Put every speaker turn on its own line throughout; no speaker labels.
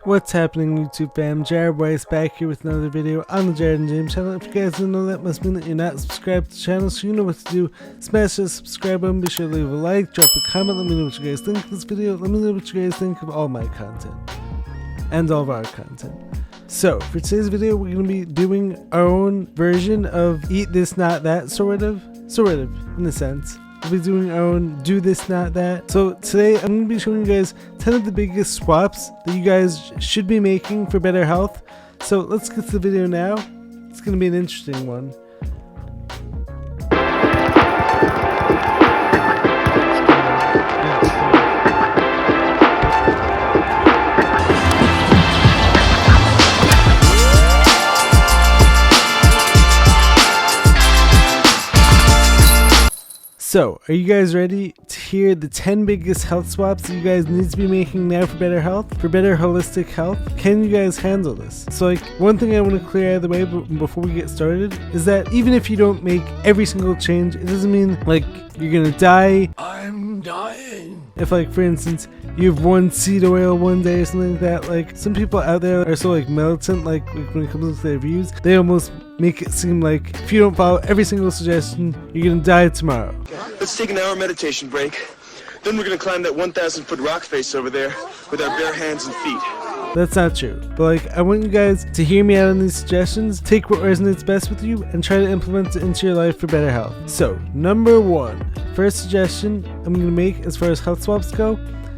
What's happening, YouTube fam? Jared Weiss back here with another video on the Jared and James channel. If you guys didn't know, that must mean that you're not subscribed to the channel, so you know what to do. Smash that subscribe button, be sure to leave a like, drop a comment, let me know what you guys think of this video, let me know what you guys think of all my content. And all of our content. So, for today's video, we're going to be doing our own version of Eat This Not That, sort of, in a sense. We'll be doing our own Do This Not That. So today I'm going to be showing you guys 10 of the biggest swaps that you guys should be making for better health. So let's get to the video now. It's going to be an interesting one. So, are you guys ready to hear the 10 biggest health swaps that you guys need to be making now for better health? For better holistic health? Can you guys handle this? So one thing I want to clear out of the way before we get started is that even if you don't make every single change, it doesn't mean you're gonna die. I'm dying. If for instance, you have one seed oil one day or something like that, some people out there are so militant, when it comes to their views, they almost make it seem like if you don't follow every single suggestion, you're gonna die tomorrow.
Let's take an hour meditation break. Then we're gonna climb that 1,000-foot rock face over there with our bare hands and feet.
That's not true, but I want you guys to hear me out on these suggestions, take what resonates best with you, and try to implement it into your life for better health. So, number one, first suggestion I'm gonna make as far as health swaps go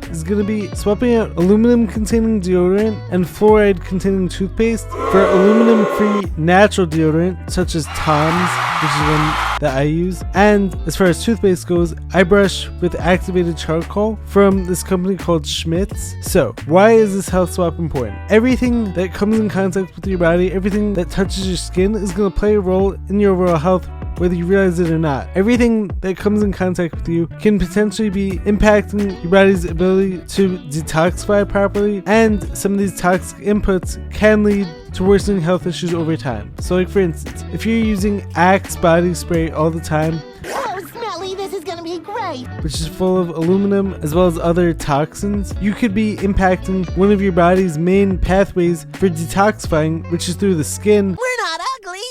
is going to be swapping out aluminum containing deodorant and fluoride containing toothpaste for aluminum free natural deodorant such as Tom's, which is one that I use. And as far as toothpaste goes, I brush with activated charcoal from this company called Schmidt's. So why is this health swap important? Everything that comes in contact with your body, everything that touches your skin is going to play a role in your overall health, whether you realize it or not. Everything that comes in contact with you can potentially be impacting your body's ability to detoxify properly, and some of these toxic inputs can lead to worsening health issues over time. So for instance, if you're using Axe body spray all the time,
oh smelly, this is gonna be great,
which is full of aluminum as well as other toxins, you could be impacting one of your body's main pathways for detoxifying, which is through the skin.
We're not ugly,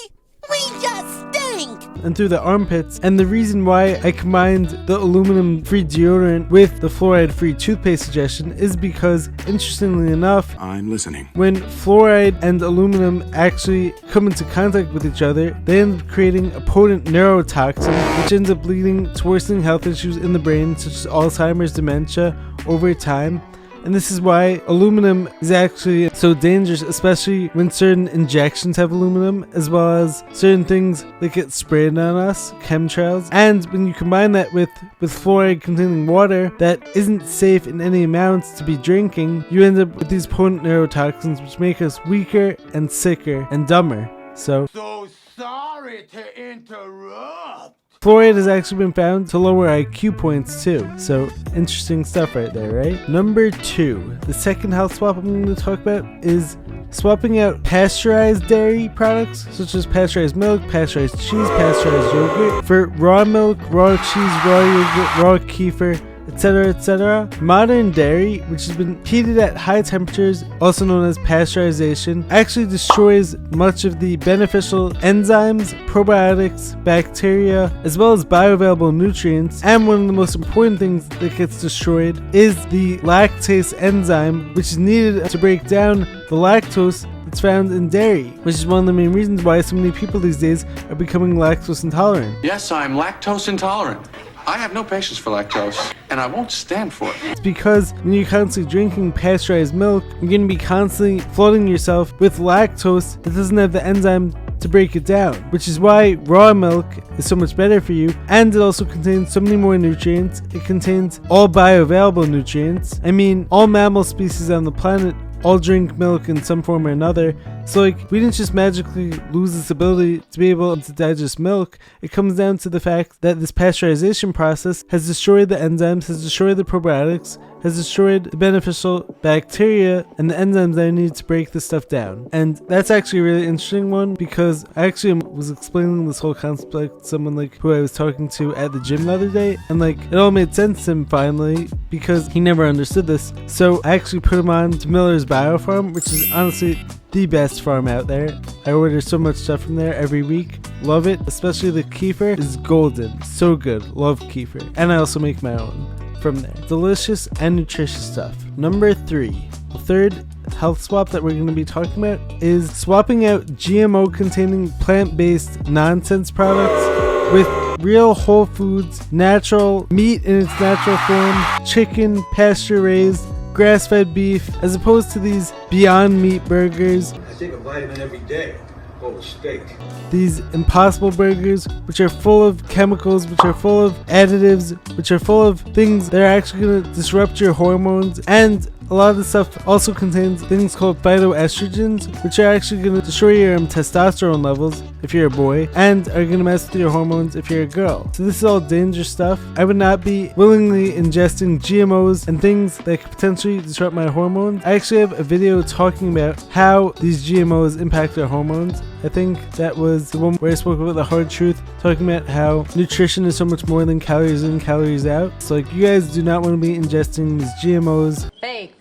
we just stink!
And through the armpits. And the reason why I combined the aluminum free deodorant with the fluoride free toothpaste suggestion is because, interestingly enough,
I'm listening.
When fluoride and aluminum actually come into contact with each other, they end up creating a potent neurotoxin, which ends up leading to worsening health issues in the brain, such as Alzheimer's, dementia, over time. And this is why aluminum is actually so dangerous, especially when certain injections have aluminum, as well as certain things that get sprayed on us, chemtrails. And when you combine that with fluoride containing water that isn't safe in any amounts to be drinking, you end up with these potent neurotoxins which make us weaker and sicker and dumber. So
sorry to interrupt.
Fluoride has actually been found to lower IQ points too, so interesting stuff right there, right? Number two, the second health swap I'm going to talk about is swapping out pasteurized dairy products such as pasteurized milk, pasteurized cheese, pasteurized yogurt for raw milk, raw cheese, raw yogurt, raw kefir, etc., etc. Modern dairy, which has been heated at high temperatures, also known as pasteurization, actually destroys much of the beneficial enzymes, probiotics, bacteria, as well as bioavailable nutrients. And one of the most important things that gets destroyed is the lactase enzyme, which is needed to break down the lactose that's found in dairy, which is one of the main reasons why so many people these days are becoming lactose intolerant.
Yes, I'm lactose intolerant. I have no patience for lactose, and I won't stand for it.
It's because when you're constantly drinking pasteurized milk, you're going to be constantly flooding yourself with lactose that doesn't have the enzyme to break it down, which is why raw milk is so much better for you, and it also contains so many more nutrients. It contains all bioavailable nutrients. I mean, all mammal species on the planet all drink milk in some form or another. So we didn't just magically lose this ability to be able to digest milk. It comes down to the fact that this pasteurization process has destroyed the enzymes, has destroyed the probiotics, has destroyed the beneficial bacteria and the enzymes that I need to break this stuff down. And that's actually a really interesting one, because I actually was explaining this whole concept like to someone like who I was talking to at the gym the other day, and like it all made sense to him finally, because he never understood this. So I actually put him on to Miller's Bio Farm, which is honestly the best farm out there. I order so much stuff from there every week. Love it, especially the kefir is golden. So good. Love kefir. And I also make my own from there. Delicious and nutritious stuff. Number 3. The third health swap that we're going to be talking about is swapping out GMO containing plant-based nonsense products with real whole foods, natural meat in its natural form, chicken, pasture raised, grass-fed beef, as opposed to these Beyond Meat burgers.
I take a vitamin every day, called a steak.
These Impossible burgers, which are full of chemicals, which are full of additives, which are full of things that are actually going to disrupt your hormones. And a lot of the stuff also contains things called phytoestrogens, which are actually going to destroy your testosterone levels if you're a boy, and are going to mess with your hormones if you're a girl. So this is all dangerous stuff. I would not be willingly ingesting GMOs and things that could potentially disrupt my hormones. I actually have a video talking about how these GMOs impact our hormones. I think that was the one where I spoke about the hard truth, talking about how nutrition is so much more than calories in, calories out. So like, you guys do not want to be ingesting these GMOs.
Fake.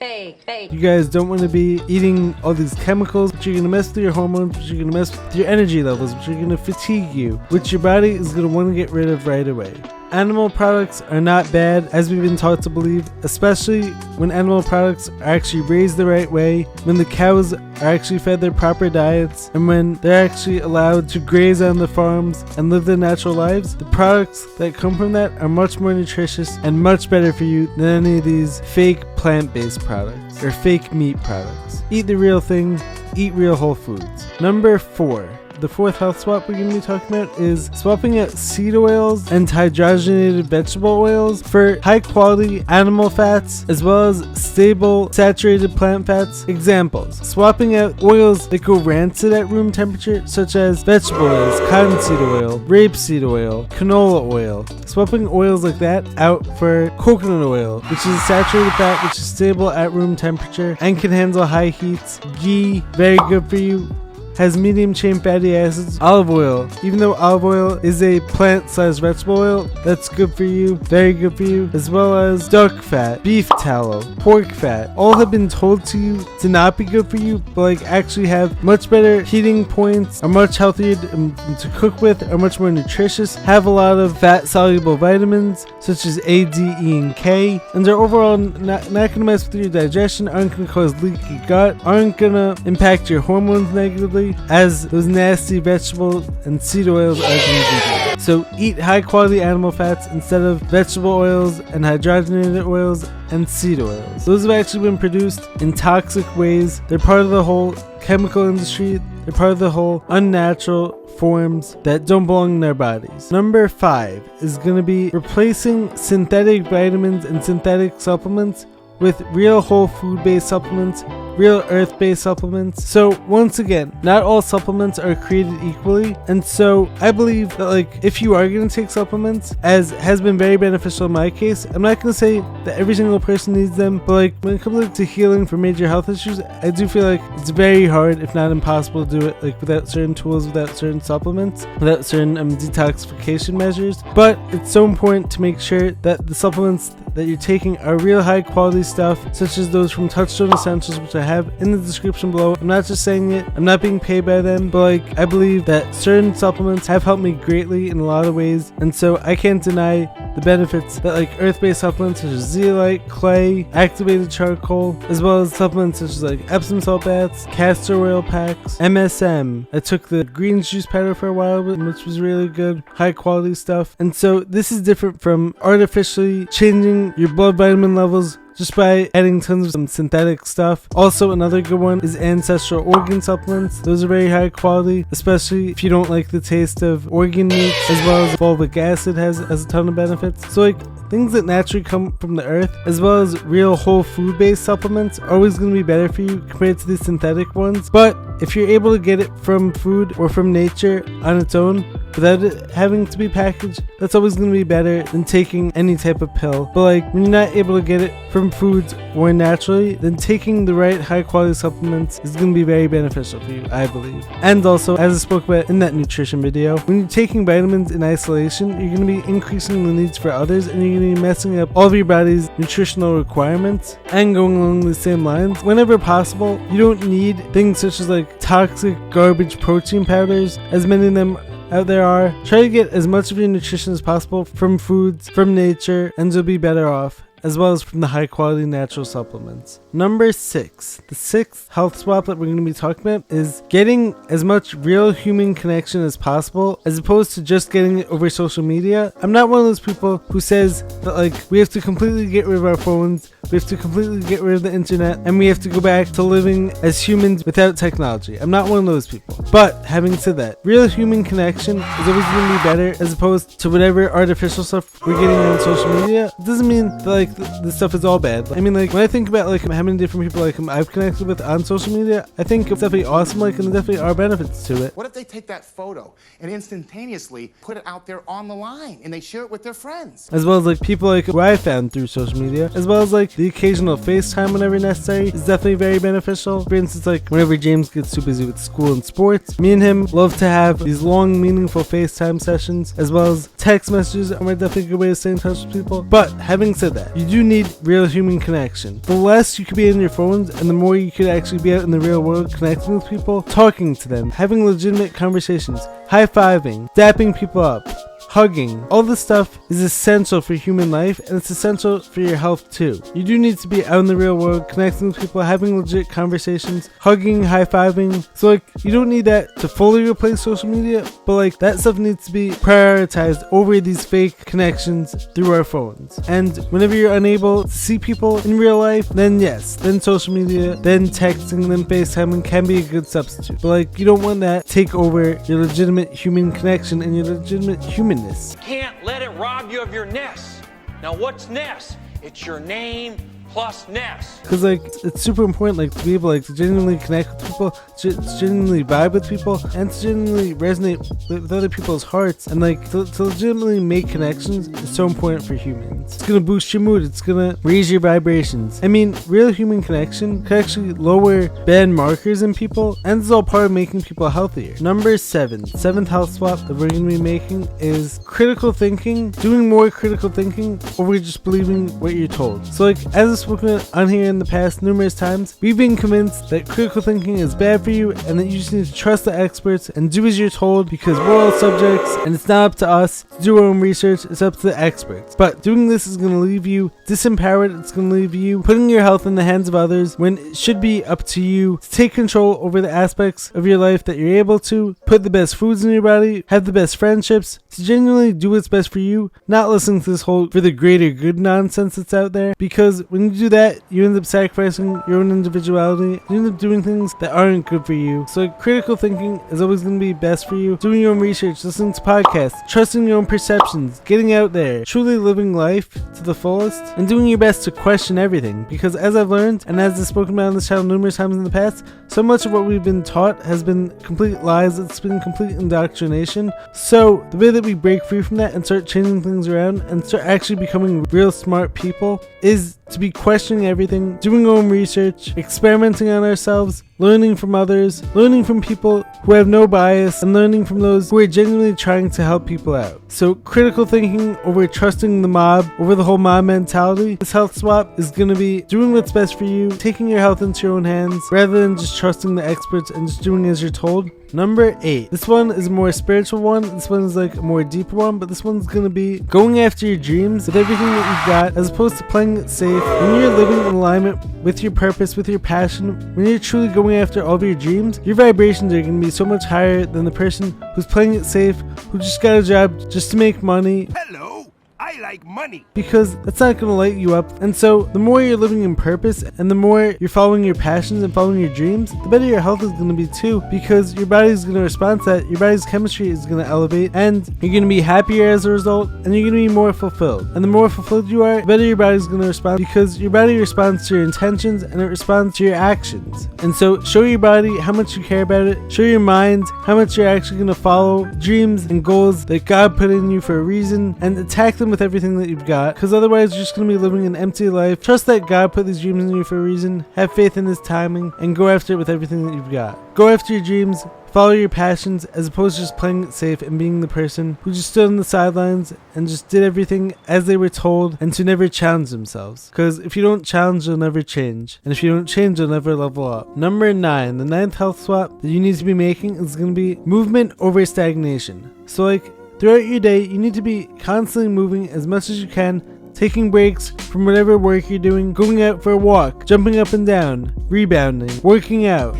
You guys don't want to be eating all these chemicals, which are going to mess with your hormones, which are going to mess with your energy levels, which are going to fatigue you, which your body is going to want to get rid of right away. Animal products are not bad, as we've been taught to believe, especially when animal products are actually raised the right way, when the cows are actually fed their proper diets, and when they're actually allowed to graze on the farms and live their natural lives. The products that come from that are much more nutritious and much better for you than any of these fake plant-based products or fake meat products. Eat the real thing, eat real whole foods. Number 4. The fourth health swap we're going to be talking about is swapping out seed oils and hydrogenated vegetable oils for high quality animal fats, as well as stable saturated plant fats. Examples: swapping out oils that go rancid at room temperature, such as vegetable oils, cottonseed oil, rapeseed oil, canola oil. Swapping oils like that out for coconut oil, which is a saturated fat which is stable at room temperature and can handle high heats. Ghee, very good for you, has medium chain fatty acids. Olive oil, even though olive oil is a plant/slash vegetable oil, that's good for you, very good for you, as well as duck fat, beef tallow, pork fat. All have been told to you to not be good for you, but like actually have much better heating points, are much healthier to cook with, are much more nutritious, have a lot of fat soluble vitamins such as A, D, E, and K, and are overall not going to mess with your digestion, aren't going to cause leaky gut, aren't going to impact your hormones negatively, as those nasty vegetable and seed oils are going to do. So eat high quality animal fats instead of vegetable oils and hydrogenated oils and seed oils. Those have actually been produced in toxic ways. They're part of the whole chemical industry. They're part of the whole unnatural forms that don't belong in our bodies. Number 5 is going to be replacing synthetic vitamins and synthetic supplements with real whole food based supplements, real earth based supplements. So once again, not all supplements are created equally, and so I believe that like if you are going to take supplements, as has been very beneficial in my case, I'm not going to say that every single person needs them, but like when it comes to healing for major health issues, I do feel like it's very hard, if not impossible, to do it like without certain tools, without certain supplements, without certain detoxification measures. But it's so important to make sure that the supplements that you're taking are real high quality stuff, such as those from Touchstone Essentials, which I have in the description below. I'm not just saying it, I'm not being paid by them, but like I believe that certain supplements have helped me greatly in a lot of ways, and so I can't deny the benefits that like earth-based supplements such as zeolite, clay, activated charcoal, as well as supplements such as like Epsom salt baths, castor oil packs, MSM. I took the greens juice powder for a while, which was really good, high quality stuff. And so this is different from artificially changing your blood vitamin levels just by adding tons of some synthetic stuff. Also, another good one is ancestral organ supplements. Those are very high quality, especially if you don't like the taste of organ meats, as well as fulvic acid has a ton of benefits. So like things that naturally come from the earth, as well as real whole food based supplements, are always going to be better for you compared to the synthetic ones. But if you're able to get it from food or from nature on its own without it having to be packaged, that's always going to be better than taking any type of pill. But like when you're not able to get it from foods or naturally, then taking the right high quality supplements is going to be very beneficial for you, I believe. And also, as I spoke about in that nutrition video, when you're taking vitamins in isolation, you're going to be increasing the needs for others, and you're going to be messing up all of your body's nutritional requirements. And going along the same lines, whenever possible, you don't need things such as like toxic garbage protein powders, as many of them out there are. Try to get as much of your nutrition as possible from foods, from nature, and you'll be better off, as well as from the high quality natural supplements. Number 6, the 6th health swap that we're going to be talking about is getting as much real human connection as possible, as opposed to just getting it over social media. I'm not one of those people who says that like we have to completely get rid of our phones, we have to completely get rid of the internet, and we have to go back to living as humans without technology. I'm not one of those people. But having said that, real human connection is always going to be better as opposed to whatever artificial stuff we're getting on social media. It doesn't mean that like this stuff is all bad. I mean, like when I think about like how many different people like I've connected with on social media, I think it's definitely awesome, like, and there definitely are benefits to it.
What if they take that photo and instantaneously put it out there on the line and they share it with their friends?
As well as like people like who I found through social media, as well as like the occasional FaceTime whenever necessary is definitely very beneficial. For instance, like whenever James gets too busy with school and sports, me and him love to have these long, meaningful FaceTime sessions, as well as text messages, and we're definitely a good way to stay in touch with people. But having said that, you do need real human connection. The less you could be in your phones and the more you could actually be out in the real world connecting with people, talking to them, having legitimate conversations, high-fiving, dapping people up, hugging. All this stuff is essential for human life, and it's essential for your health too. You do need to be out in the real world, connecting with people, having legit conversations, hugging, high-fiving. So like, you don't need that to fully replace social media, but like that stuff needs to be prioritized over these fake connections through our phones. And whenever you're unable to see people in real life, then yes, then social media, then texting, then FaceTiming can be a good substitute. But like, you don't want that to take over your legitimate human connection and your legitimate humanness.
Can't let it rob you of your ness. Now what's ness? It's your name plus ness.
Because like it's super important like to be able like to genuinely connect with people, to genuinely vibe with people, and to genuinely resonate with other people's hearts, and like to legitimately make connections is so important for humans. It's gonna boost your mood, it's gonna raise your vibrations. I mean, real human connection can actually lower bad markers in people, and this is all part of making people healthier. Number 7, 7th health swap that we're gonna be making is critical thinking, doing more critical thinking over just believing what you're told. So like, as I've spoken on here in the past numerous times, we've been convinced that critical thinking is bad for you and that you just need to trust the experts and do as you're told because we're all subjects and it's not up to us to do our own research, it's up to the experts. But doing this is going to leave you disempowered, it's going to leave you putting your health in the hands of others when it should be up to you to take control over the aspects of your life that you're able to, put the best foods in your body, have the best friendships, to genuinely do what's best for you, not listen to this whole for the greater good nonsense that's out there, because when you do that, you end up sacrificing your own individuality, you end up doing things that aren't good for you. So critical thinking is always going to be best for you, doing your own research, listening to podcasts, trusting your own perceptions, getting out there, truly living life to the fullest, and doing your best to question everything, because as I've learned, and as I've spoken about on this channel numerous times in the past, so much of what we've been taught has been complete lies, it's been complete indoctrination. So the way that we break free from that and start changing things around and start actually becoming real smart people is to be questioning everything, doing our own research, experimenting on ourselves, learning from others, learning from people who have no bias, and learning from those who are genuinely trying to help people out. So critical thinking over trusting the mob, over the whole mob mentality. This health swap is going to be doing what's best for you, taking your health into your own hands, rather than just trusting the experts and just doing as you're told. Number 8. This one is a more spiritual one. This one is like a more deeper one, but this one's gonna be going after your dreams with everything that you've got, as opposed to playing it safe. When you're living in alignment with your purpose, with your passion, when you're truly going after all of your dreams, your vibrations are gonna be so much higher than the person who's playing it safe, who just got a job just to make money.
Hello,
I like money.
Because that's not going to light you up. And so the more you're living in purpose and the more you're following your passions and following your dreams, the better your health is going to be too, because your body's going to respond to that. Your body's chemistry is going to elevate and you're going to be happier as a result, and you're going to be more fulfilled. And the more fulfilled you are, the better your body's going to respond, because your body responds to your intentions and it responds to your actions. And so show your body how much you care about it. Show your mind how much you're actually going to follow dreams and goals that God put in you for a reason, and attack them with everything that you've got, because otherwise you're just going to be living an empty life. Trust that God put these dreams in you for a reason. Have faith in His timing and go after it with everything that you've got. Go after your dreams. Follow your passions, as opposed to just playing it safe and being the person who just stood on the sidelines and just did everything as they were told, and to never challenge themselves. Because if you don't challenge, you'll never change. And if you don't change, you'll never level up. Number 9, the 9th health swap that you need to be making is going to be movement over stagnation. So like throughout your day, you need to be constantly moving as much as you can, taking breaks from whatever work you're doing, going out for a walk, jumping up and down, rebounding, working out.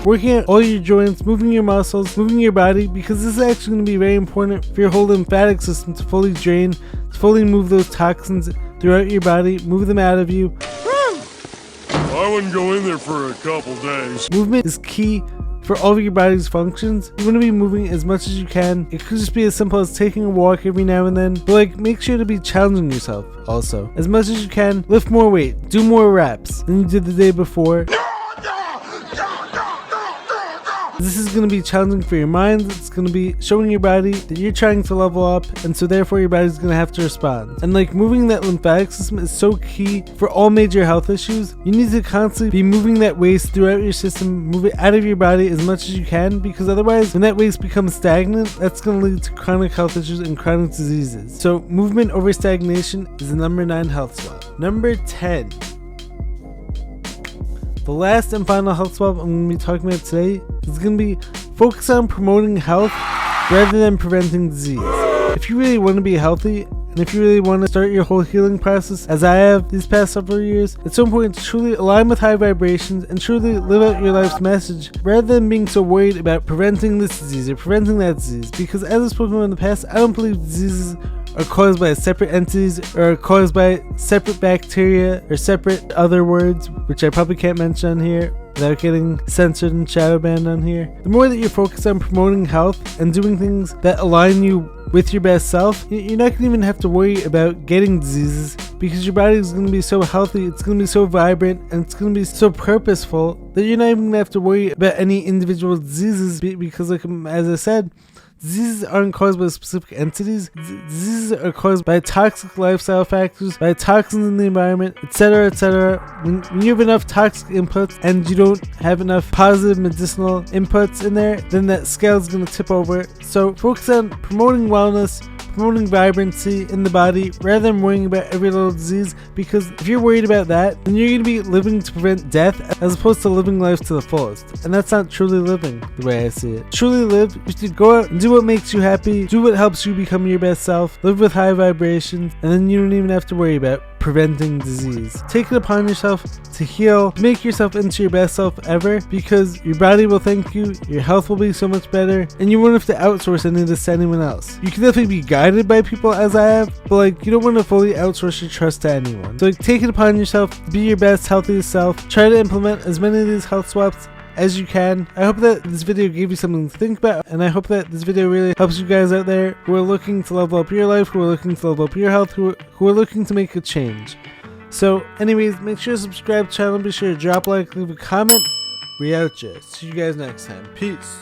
Working out all your joints, moving your muscles, moving your body, because this is actually going to be very important for your whole lymphatic system to fully drain, to fully move those toxins throughout your body, move them out of you.
I wouldn't go in there for a couple days.
Movement is key for all of your body's functions. You want to be moving as much as you can. It could just be as simple as taking a walk every now and then, but like make sure to be challenging yourself also. As much as you can, lift more weight, do more reps than you did the day before. This is going to be challenging for your mind. It's going to be showing your body that you're trying to level up, and so therefore your body's going to have to respond. And like moving that lymphatic system is so key for all major health issues. You need to constantly be moving that waste throughout your system, move it out of your body as much as you can, because otherwise when that waste becomes stagnant, that's going to lead to chronic health issues and chronic diseases. So movement over stagnation is the number 9 health swap. Number 10. The last and final health swap I'm going to be talking about today is going to be focus on promoting health rather than preventing disease. If you really want to be healthy, and if you really want to start your whole healing process, as I have these past several years, it's so important to truly align with high vibrations and truly live out your life's message, rather than being so worried about preventing this disease or preventing that disease. Because as I've spoken about in the past, I don't believe diseases are caused by separate entities or are caused by separate bacteria or separate other words, which I probably can't mention on here without getting censored and shadow banned on here. The more that you're focused on promoting health and doing things that align you with your best self, you're not going to even have to worry about getting diseases, because your body is going to be so healthy, it's going to be so vibrant, and it's going to be so purposeful that you're not even going to have to worry about any individual diseases, because like as I said, diseases aren't caused by specific entities. Diseases are caused by toxic lifestyle factors, by toxins in the environment, etc., etc. When you have enough toxic inputs and you don't have enough positive medicinal inputs in there, then that scale is going to tip over. So focus on promoting wellness, promoting vibrancy in the body, rather than worrying about every little disease, because if you're worried about that, then you're going to be living to prevent death as opposed to living life to the fullest. And that's not truly living the way I see it. Truly live, you should go out and do what makes you happy, do what helps you become your best self, live with high vibrations, and then you don't even have to worry about preventing disease. Take it upon yourself to heal, make yourself into your best self ever, because your body will thank you, your health will be so much better, and you won't have to outsource any of this to anyone else. You can definitely be guided by people, as I have, but like you don't want to fully outsource your trust to anyone. So like take it upon yourself to be your best, healthiest self. Try to implement as many of these health swaps as you can. I hope that this video gave you something to think about, and I hope that this video really helps you guys out there who are looking to level up your life, who are looking to level up your health, who are looking to make a change. So anyways, make sure to subscribe to the channel, be sure to drop a like, leave a comment. We out, ya. See you guys next time. Peace.